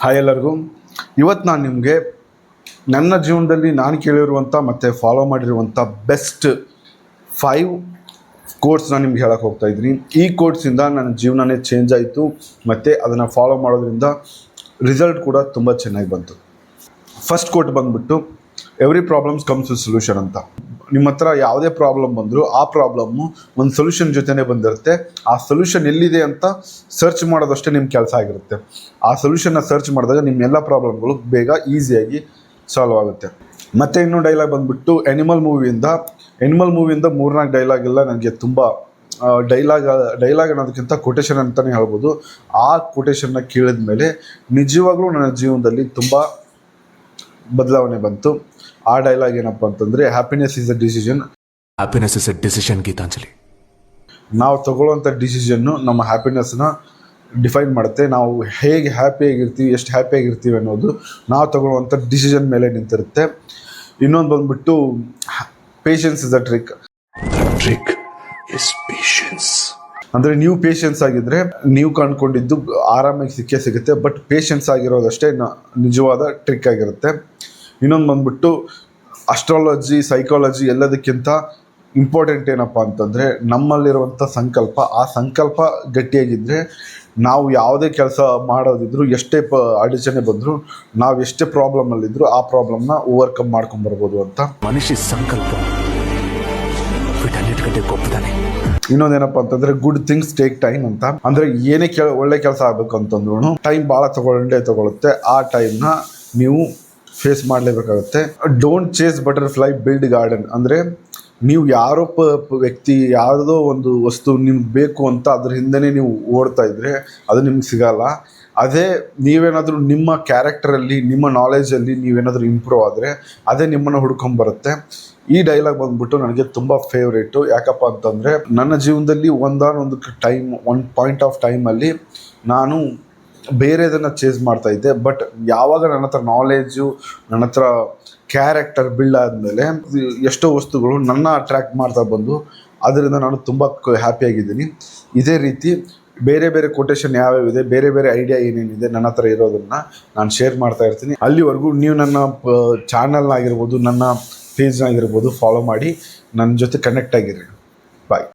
Hi ಎಲ್ಲರಿಗೂ. ಇವತ್ತು ನಾನು ನಿಮಗೆ ನನ್ನ ಜೀವನದಲ್ಲಿ ನಾನು ಕೇಳಿರುವಂಥ ಮತ್ತು ಫಾಲೋ ಮಾಡಿರುವಂಥ ಬೆಸ್ಟ್ 5 ಕೋಟ್ಸ್ನ ನಿಮ್ಗೆ ಹೇಳಕ್ಕೆ ಹೋಗ್ತಾ ಇದ್ದೀನಿ. ಈ ಕೋಟ್ಸಿಂದ ನನ್ನ ಜೀವನನೇ ಚೇಂಜ್ ಆಯಿತು ಮತ್ತು ಅದನ್ನು ಫಾಲೋ ಮಾಡೋದ್ರಿಂದ ರಿಸಲ್ಟ್ ಕೂಡ ತುಂಬ ಚೆನ್ನಾಗಿ ಬಂತು. ಫಸ್ಟ್ ಕೋಟ್ ಬಂದುಬಿಟ್ಟು every problems comes with solution ಅಂತ. ನಿಮ್ಮ ಹತ್ರ ಯಾವುದೇ ಪ್ರಾಬ್ಲಮ್ ಬಂದರೂ ಆ ಪ್ರಾಬ್ಲಮ್ಮು ಒಂದು ಸೊಲ್ಯೂಷನ್ ಜೊತೆನೇ ಬಂದಿರುತ್ತೆ. ಆ ಸೊಲ್ಯೂಷನ್ ಎಲ್ಲಿದೆ ಅಂತ ಸರ್ಚ್ ಮಾಡೋದಷ್ಟೇ ನಿಮ್ಮ ಕೆಲಸ ಆಗಿರುತ್ತೆ. ಆ ಸೊಲ್ಯೂಷನ್ನ ಸರ್ಚ್ ಮಾಡಿದಾಗ ನಿಮ್ಮ ಎಲ್ಲ ಪ್ರಾಬ್ಲಮ್ಗಳು ಬೇಗ ಈಸಿಯಾಗಿ ಸಾಲ್ವ್ ಆಗುತ್ತೆ. ಮತ್ತು ಇನ್ನೂ ಡೈಲಾಗ್ ಬಂದುಬಿಟ್ಟು ಎನಿಮಲ್ ಮೂವಿಯಿಂದ 3-4 ಡೈಲಾಗ್ ಎಲ್ಲ ನನಗೆ ತುಂಬ ಡೈಲಾಗ್ ಅನ್ನೋದಕ್ಕಿಂತ ಕೊಟೇಶನ್ ಅಂತಲೇ ಹೇಳ್ಬೋದು. ಆ ಕೊಟೇಶನ್ನ ಕೇಳಿದ ಮೇಲೆ ನಿಜವಾಗ್ಲೂ ನನ್ನ ಜೀವನದಲ್ಲಿ ತುಂಬ ಬದಲಾವಣೆ ಬಂತು. ಆ ಡೈಲಾಗ್ ಏನಪ್ಪ ಅಂತಂದರೆ happiness is a decision Gitanjali. ನಾವು ತಗೊಳ್ಳೋವಂಥ ಡಿಸಿಷನ್ನು ನಮ್ಮ ಹ್ಯಾಪಿನೆಸ್ನ ಡಿಫೈನ್ ಮಾಡುತ್ತೆ. ನಾವು ಹೇಗೆ ಹ್ಯಾಪಿಯಾಗಿರ್ತೀವಿ, ಎಷ್ಟು ಹ್ಯಾಪಿಯಾಗಿರ್ತೀವಿ ಅನ್ನೋದು ನಾವು ತಗೊಳ್ಳುವಂಥ ಡಿಸಿಷನ್ ಮೇಲೆ ನಿಂತಿರುತ್ತೆ. ಇನ್ನೊಂದು ಬಂದುಬಿಟ್ಟು patience is a trick is patience. ಅಂದರೆ ನೀವು ಪೇಷನ್ಸ್ ಆಗಿದ್ದರೆ ನೀವು ಕಂಡುಕೊಂಡಿದ್ದು ಆರಾಮಾಗಿ ಸಿಗುತ್ತೆ. ಬಟ್ ಪೇಷನ್ಸ್ ಆಗಿರೋದಷ್ಟೇ ನಿಜವಾದ ಟ್ರಿಕ್ ಆಗಿರುತ್ತೆ. ಇನ್ನೊಂದು ಬಂದುಬಿಟ್ಟು ಅಸ್ಟ್ರಾಲಜಿ, ಸೈಕಾಲಜಿ ಎಲ್ಲದಕ್ಕಿಂತ ಇಂಪಾರ್ಟೆಂಟ್ ಏನಪ್ಪ ಅಂತಂದರೆ ನಮ್ಮಲ್ಲಿರುವಂಥ ಸಂಕಲ್ಪ. ಆ ಸಂಕಲ್ಪ ಗಟ್ಟಿಯಾಗಿದ್ದರೆ ನಾವು ಯಾವುದೇ ಕೆಲಸ ಮಾಡೋದಿದ್ರು, ಎಷ್ಟೇ ಅಡಚಣೆ ಬಂದರೂ, ನಾವು ಎಷ್ಟೇ ಪ್ರಾಬ್ಲಮಲ್ಲಿದ್ದರೂ ಆ ಪ್ರಾಬ್ಲಮ್ನ ಓವರ್ಕಮ್ ಮಾಡ್ಕೊಂಬರ್ಬೋದು ಅಂತ. ಮನುಷ್ಯ ಸಂಕಲ್ಪ ಇನ್ನೊಂದೇನಪ್ಪ ಅಂತಂದರೆ ಗುಡ್ ಥಿಂಗ್ಸ್ ಟೇಕ್ ಟೈಮ್ ಅಂತ. ಅಂದರೆ ಏನೇ ಒಳ್ಳೆ ಕೆಲಸ ಆಗಬೇಕು ಅಂತಂದ್ರೂ ಟೈಮ್ ಭಾಳ ತಗೊಳುತ್ತೆ. ಆ ಟೈಮ್ನ ನೀವು ಫೇಸ್ ಮಾಡಲೇಬೇಕಾಗುತ್ತೆ. Don't chase butterfly, build garden. ಅಂದರೆ ನೀವು ಯಾರೋ ವ್ಯಕ್ತಿ ಯಾವುದೋ ಒಂದು ವಸ್ತು ನಿಮ್ಗೆ ಬೇಕು ಅಂತ ಅದ್ರ ಹಿಂದೆನೇ ನೀವು ಓಡ್ತಾ ಇದ್ದರೆ ಅದು ನಿಮ್ಗೆ ಸಿಗಲ್ಲ. ಅದೇ ನೀವೇನಾದರೂ ನಿಮ್ಮ ಕ್ಯಾರೆಕ್ಟರಲ್ಲಿ, ನಿಮ್ಮ ನಾಲೆಜಲ್ಲಿ ನೀವೇನಾದರೂ ಇಂಪ್ರೂವ್ ಆದರೆ ಅದೇ ನಿಮ್ಮನ್ನು ಹುಡ್ಕೊಂಬರುತ್ತೆ. ಈ ಡೈಲಾಗ್ ಬಂದ್ಬಿಟ್ಟು ನನಗೆ ತುಂಬ ಫೇವ್ರೇಟು. ಯಾಕಪ್ಪ ಅಂತಂದರೆ ನನ್ನ ಜೀವನದಲ್ಲಿ ಒಂದಾನೊಂದು ಒಂದು ಪಾಯಿಂಟ್ ಆಫ್ ಟೈಮಲ್ಲಿ ನಾನು ಬೇರೆದನ್ನು ಚೇಸ್ ಮಾಡ್ತಾಯಿದ್ದೆ. ಬಟ್ ಯಾವಾಗ ನನ್ನ ಹತ್ರ ನಾಲೆಜು, ನನ್ನ ಹತ್ರ ಕ್ಯಾರೆಕ್ಟರ್ ಬಿಲ್ಡ್ ಆದಮೇಲೆ ಎಷ್ಟೋ ವಸ್ತುಗಳು ನನ್ನ ಅಟ್ರ್ಯಾಕ್ಟ್ ಮಾಡ್ತಾ ಬಂದು ಅದರಿಂದ ನಾನು ತುಂಬ ಹ್ಯಾಪಿಯಾಗಿದ್ದೀನಿ. ಇದೇ ರೀತಿ ಬೇರೆ ಬೇರೆ ಕೊಟೇಶನ್ ಯಾವ್ಯಾವಿದೆ, ಬೇರೆ ಬೇರೆ ಐಡಿಯಾ ಏನೇನಿದೆ ನನ್ನ ಹತ್ರ ಇರೋದನ್ನು ನಾನು ಶೇರ್ ಮಾಡ್ತಾ ಇರ್ತೀನಿ. ಅಲ್ಲಿವರೆಗೂ ನೀವು ನನ್ನ ಚಾನಲ್ನಾಗಿರ್ಬೋದು, ನನ್ನ ಪೇಜ್ನಾಗಿರ್ಬೋದು ಫಾಲೋ ಮಾಡಿ ನನ್ನ ಜೊತೆ ಕನೆಕ್ಟ್ ಆಗಿರಿ.